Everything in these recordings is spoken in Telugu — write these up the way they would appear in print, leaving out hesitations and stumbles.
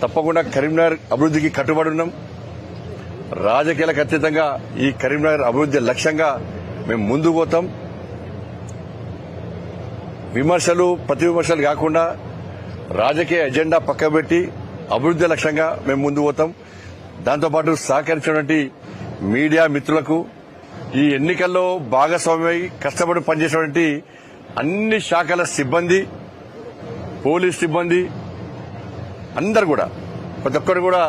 తప్పకుండా కరీంనగర్ అభివృద్ధికి కట్టుబడి ఉన్నాం. రాజకీయాలకు అతీతంగా ఈ కరీంనగర్ అభివృద్ధి లక్ష్యంగా మేము ముందుకు పోతాం. ప్రతి విమర్శలు కాకుండా రాజకీయ ఎజెండా పక్కబెట్టి అభివృద్ధి లక్ష్యంగా మేము ముందుకు పోతాం. దాంతోపాటు సహకరించినటువంటి మీడియా మిత్రులకు, ఈ ఎన్నికల్లో భాగస్వామ్యమై కష్టపడి పనిచేసినటువంటి అన్ని శాఖల సిబ్బంది, పోలీస్ సిబ్బంది అందరూ కూడా, ప్రతి ఒక్కరు కూడా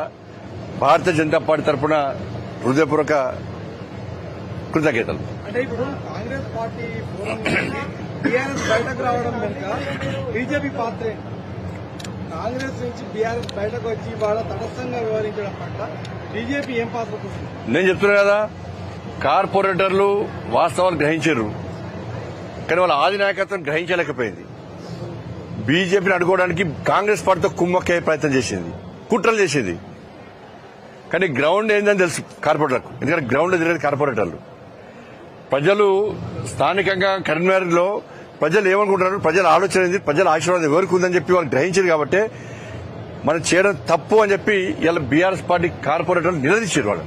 భారతీయ జనతా పార్టీ తరఫున హృదయపూర్వక కృతజ్ఞతలు. అంటే ఇప్పుడు కాంగ్రెస్ పార్టీ బీఆర్ఎస్ బయటకు రావడం వెనుక బీజేపీ పాత్రే. కాంగ్రెస్ నుంచి బీఆర్ఎస్ బయటకు వచ్చి వాళ్ళ తటస్థంగా వ్యవహరించడం పట్ల బీజేపీ ఏం పాత్ర పోషిస్తుంది? నేను చెప్తున్నా కదా, కార్పొరేటర్లు వాస్తవాలు గ్రహించారు, కానీ వాళ్ళ ఆది నాయకత్వం గ్రహించలేకపోయింది. బీజేపీని అడ్డుకోవడానికి కాంగ్రెస్ పార్టీతో కుమ్మక్కే ప్రయత్నం చేసింది, కుట్రలు చేసింది. కానీ గ్రౌండ్ ఏందని తెలుసు కార్పొరేటర్లకు, ఎందుకంటే గ్రౌండ్ తిరిగేది కార్పొరేటర్లు. ప్రజలు స్థానికంగా కరీంనగర్ లో ప్రజలు ఏమనుకుంటున్నారు, ప్రజల ఆలోచన ఏంది, ప్రజల ఆశీర్వాదం ఎవరికి ఉందని చెప్పి వాళ్ళు గ్రహించారు. కాబట్టి మనం చేయడం తప్పు అని చెప్పి ఇలా బీఆర్ఎస్ పార్టీ కార్పొరేటర్లు నిలదీశారు. వాళ్ళు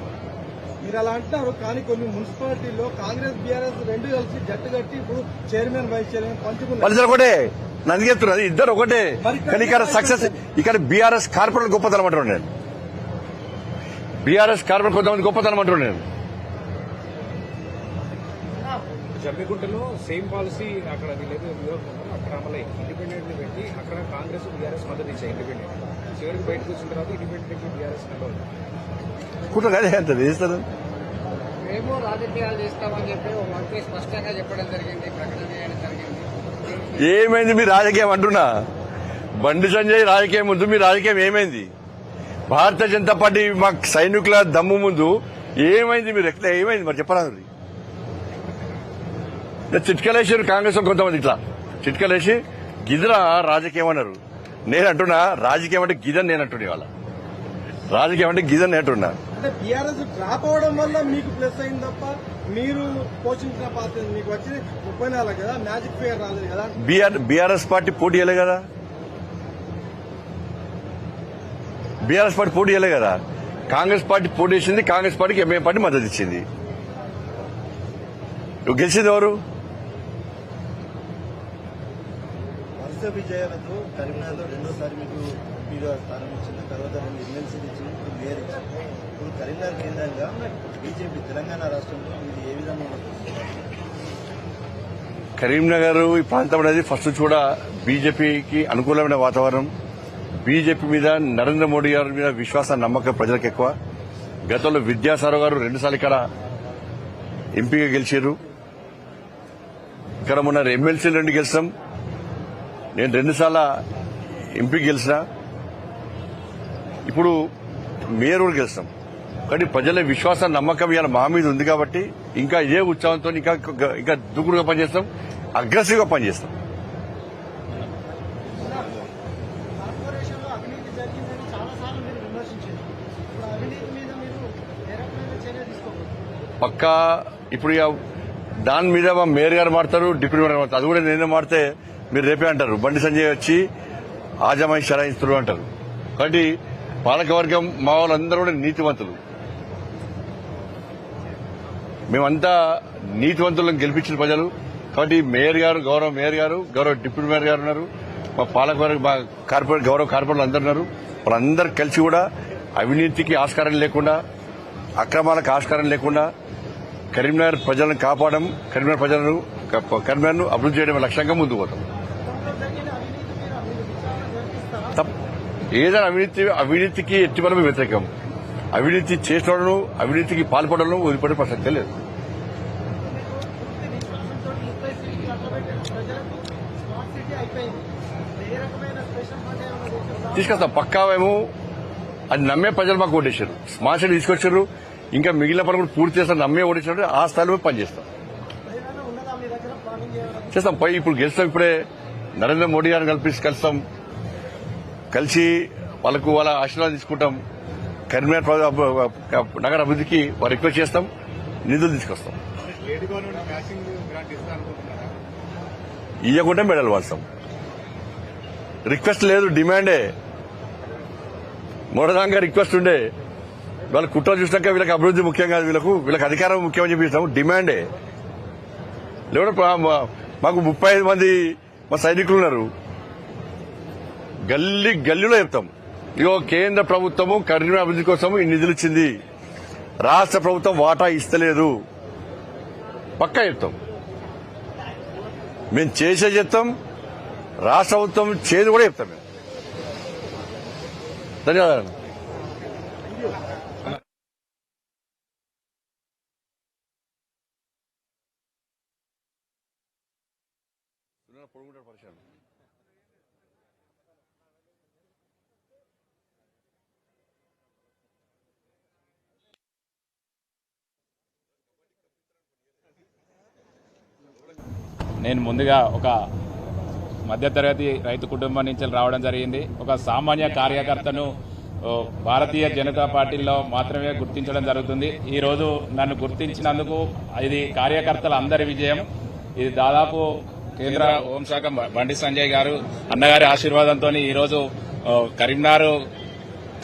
మీరు అలా అంటున్నారు, కానీ కొన్ని మున్సిపాలిటీల్లో కాంగ్రెస్ బీఆర్ఎస్ రెండు కలిసి జట్టు కట్టి ఇప్పుడు చైర్మన్ వైస్ చైర్మన్ పంచుకున్నారు. వాళ్ళు ఒకటే నన్ను చెప్తున్నారు, ఇద్దరు ఒకటే. కానీ ఇక్కడ సక్సెస్, ఇక్కడ బీఆర్ఎస్ కార్పొరేటర్ గొప్పతనం అంటున్నాను నేను. బీఆర్ఎస్ కార్పొరేటర్ కొంతమంది గొప్పతనం అంటున్నాను నేను. జమ్మిగుంటలో సేమ్ పాలసీ అక్కడ అక్కడ మళ్ళీ ఇండిపెండెంట్ పెట్టి అక్కడ కాంగ్రెస్ బీఆర్ఎస్ మద్దతు ఇచ్చాయి. ఇండిపెండెంట్ చివరికి బయటకు వచ్చిన తర్వాత ఇండిపెండెంట్ బీఆర్ఎస్ కుట్ర అదే అంత చేస్తారు. మేము రాజకీయాలు చేస్తామని చెప్పి ఒక మంత్రి స్పష్టంగా చెప్పడం జరిగింది, ప్రకటన చేయడం జరిగింది. ఏమైంది మీ రాజకీయం అంటున్నా? బండి సంజయ్ రాజకీయం ముందు మీ రాజకీయం ఏమైంది? భారతీయ జనతా పార్టీ మా సైనికుల దమ్ము ముందు ఏమైంది? మీరు ఎట్లా ఏమైంది మరి చెప్పరాదు. చిట్కలేసారు కాంగ్రెస్ కొంతమంది, ఇట్లా చిట్కలేసి గిదరా రాజకీయం అన్నారు. నేను అంటున్నా రాజకీయం అంటే గిదని నేను అంటున్నా. ఇవాళ రాజకీయం అంటే గిదని నేను అంటున్నా. అంటే బీఆర్ఎస్ డ్రాప్ అవడం వల్ల మీకు ప్లస్ అయింది తప్ప మీరు పోషించిన పాత్ర మీకు వచ్చి 34 కదా, మ్యాజిక్ ఫిగర్ రాలేదు కదా. బీఆర్ఎస్ పార్టీ పోటీ చేయలే కదా, బీఆర్ఎస్ పార్టీ పోటీ చేయలే కదా. కాంగ్రెస్ పార్టీ పోటీ చేసింది, కాంగ్రెస్ పార్టీకి ఎంఐఎం పార్టీ మద్దతు ఇచ్చింది. గెలిచింది ఎవరు? వరుస విజయాలతో కరీంనగర్లో రెండోసారి మీకు ఎంపీగా స్థానం ఇచ్చింది, తర్వాత 2 ఎమ్మెల్సీలు ఇచ్చింది, ఇప్పుడు మేయర్ ఇచ్చింది. ఇప్పుడు కరీంనగర్ కేంద్రంగా బీజేపీ తెలంగాణ రాష్ట్రంలో ఇది ఏ విధంగా ఉంటుంది? కరీంనగర్ ఈ ప్రాంతం అనేది ఫస్ట్ నుంచి కూడా బీజేపీకి అనుకూలమైన వాతావరణం. బీజేపీ మీద, నరేంద్ర మోడీ గారి మీద విశ్వాసం, నమ్మకం ప్రజలకు ఎక్కువ. గతంలో విద్యాసాగర్ గారు 2 సార్లు ఇక్కడ ఎంపీగా గెలిచారు. ఇక్కడ మొన్న ఎమ్మెల్సీలు 2 గెలిచాం. నేను 2 సార్లు ఎంపీ గెలిచిన, ఇప్పుడు మేయర్ కూడా గెలుస్తాం. కానీ ప్రజల విశ్వాసం, నమ్మకం ఇవాళ మా మీద ఉంది కాబట్టి ఇంకా ఇదే ఉత్సాహంతో ఇంకా దూకుడుగా పనిచేస్తాం, అగ్రెసివ్ గా పనిచేస్తాం. పక్కా ఇప్పుడు దాని మీద మా మేయర్ గారు మాడతారు, డిప్యూటీ మేయర్ మాడతారు. అది కూడా నేనే మాడితే మీరు రేపే అంటారు బండి సంజయ్ వచ్చి ఆజమాయి షరాయిస్తున్నారు అంటారు. కాబట్టి పాలకవర్గం మా వాళ్ళందరూ కూడా నీతివంతులు. మేమంతా నీతివంతులను గెలిపించిన ప్రజలు. కాబట్టి మేయర్ గారు, గౌరవ మేయర్ గారు, గౌరవ డిప్యూటీ మేయర్ గారు ఉన్నారు, మా పాలకవర్గం, మా కార్పొరేట్ గౌరవ కార్పొరేటర్లు అందరు ఉన్నారు. వాళ్ళందరూ కలిసి కూడా అవినీతికి ఆస్కారం లేకుండా, అక్రమాలకు ఆస్కారం లేకుండా కరీంనగర్ ప్రజలను కాపాడడం, కరీంనగర్ను అభివృద్ధి చేయడం లక్ష్యంగా ముందుకు పోతాం. ఏదైనా అవినీతికి ఎట్టి మనమే వ్యతిరేకం. అవినీతి చేసిన అవినీతికి పాల్పడడం వదిలిపడే ప్రసక్తే లేదు. తీసుకొస్తాం పక్కా. మేము అది నమ్మే ప్రజలు మాకు ఓటేశారు, స్మార్ట్ సిటీ తీసుకొచ్చారు. ఇంకా మిగిలిన పనులు కూడా పూర్తి చేస్తాం, నమ్మే ఓటేసినట్టు ఆ స్థాయిలో పనిచేస్తాం, చేస్తాం. ఇప్పుడు గెలుస్తాం. ఇప్పుడే నరేంద్ర మోడీ గారిని కలుస్తాం, కలిసి వాళ్ళకు వాళ్ళ ఆశీర్వాదం తీసుకుంటాం. కరీంనగర్ నగర అభివృద్ధికి వారు రిక్వెస్ట్ చేస్తాం, నిధులు తీసుకొస్తాం. ఇవ్వకుండా మెడల్ వాడతాం. రిక్వెస్ట్ లేదు, డిమాండే. మొదటంగా రిక్వెస్ట్ ఉండే వాళ్ళ కుట్ర చూసినాక వీళ్ళకి అభివృద్ధి ముఖ్యం కాదు, వీళ్ళకి అధికారం ముఖ్యమని చెప్పి డిమాండే. లేకుంటే మాకు 35 మంది మా సైనికులు ఉన్నారు, గల్లీలో చెప్తాం, ఇగో కేంద్ర ప్రభుత్వము కరీంనగర్ అభివృద్ధి కోసం ఈ నిధులు ఇచ్చింది, రాష్ట్ర ప్రభుత్వం వాటా ఇస్తలేదు, పక్కా చెప్తాం. మేము చేసే చెప్తాం, రాష్ట్ర ప్రభుత్వం చేదు కూడా చెప్తాం మేము. ధన్యవాదాలు. నేను ముందుగా ఒక మధ్యతరగతి రైతు కుటుంబం నుంచి రావడం జరిగింది. ఒక సామాన్య కార్యకర్తను భారతీయ జనతా పార్టీలో మాత్రమే గుర్తించడం జరుగుతుంది. ఈ రోజు నన్ను గుర్తించినందుకు ఇది కార్యకర్తల అందరి విజయం. ఇది దాదాపు కేంద్ర హోంశాఖ బండి సంజయ్ గారు అన్నగారి ఆశీర్వాదంతో ఈ రోజు కరీంనగర్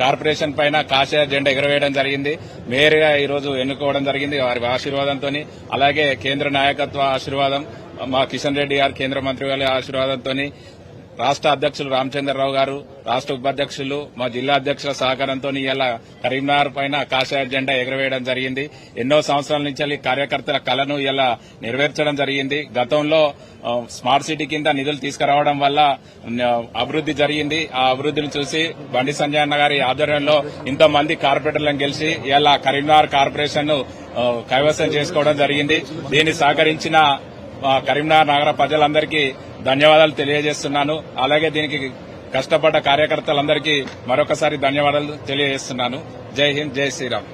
కార్పొరేషన్ పైన కాషాయ జెండా ఎగరవేయడం జరిగింది. మేయర్ గా ఈ రోజు ఎన్నుకోవడం జరిగింది వారి ఆశీర్వాదంతో. అలాగే కేంద్ర నాయకత్వ ఆశీర్వాదం, మా కిషన్ రెడ్డి గారు కేంద్ర మంత్రి గారి ఆశీర్వాదంతో, రాష్ట్ర అధ్యక్షులు రామచంద్రరావు గారు, రాష్ట్ర ఉపాధ్యక్షులు, మా జిల్లా అధ్యక్షుల సహకారంతో ఇలా కరీంనగర్ పైన కాషాయ జెండా ఎగరవేయడం జరిగింది. ఎన్నో సంవత్సరాల నుంచి కార్యకర్తల కళను ఇలా నెరవేర్చడం జరిగింది. గతంలో స్మార్ట్ సిటీ కింద నిధులు తీసుకురావడం వల్ల అభివృద్ది జరిగింది. ఆ అభివృద్దిని చూసి బండి సంజయ్ అన్న గారి ఆధ్వర్యంలో ఇంతమంది కార్పొరేటర్లను గెలిచి ఇలా కరీంనగర్ కార్పొరేషన్ కైవసం చేసుకోవడం జరిగింది. దీన్ని సహకరించిన కరీంనగర్ నగర ప్రజలందరికీ ధన్యవాదాలు తెలియజేస్తున్నాను. అలాగే దీనికి కష్టపడ్డ కార్యకర్తలందరికీ మరొకసారి ధన్యవాదాలు తెలియజేస్తున్నాను. జై హింద్, జై శ్రీరామ్.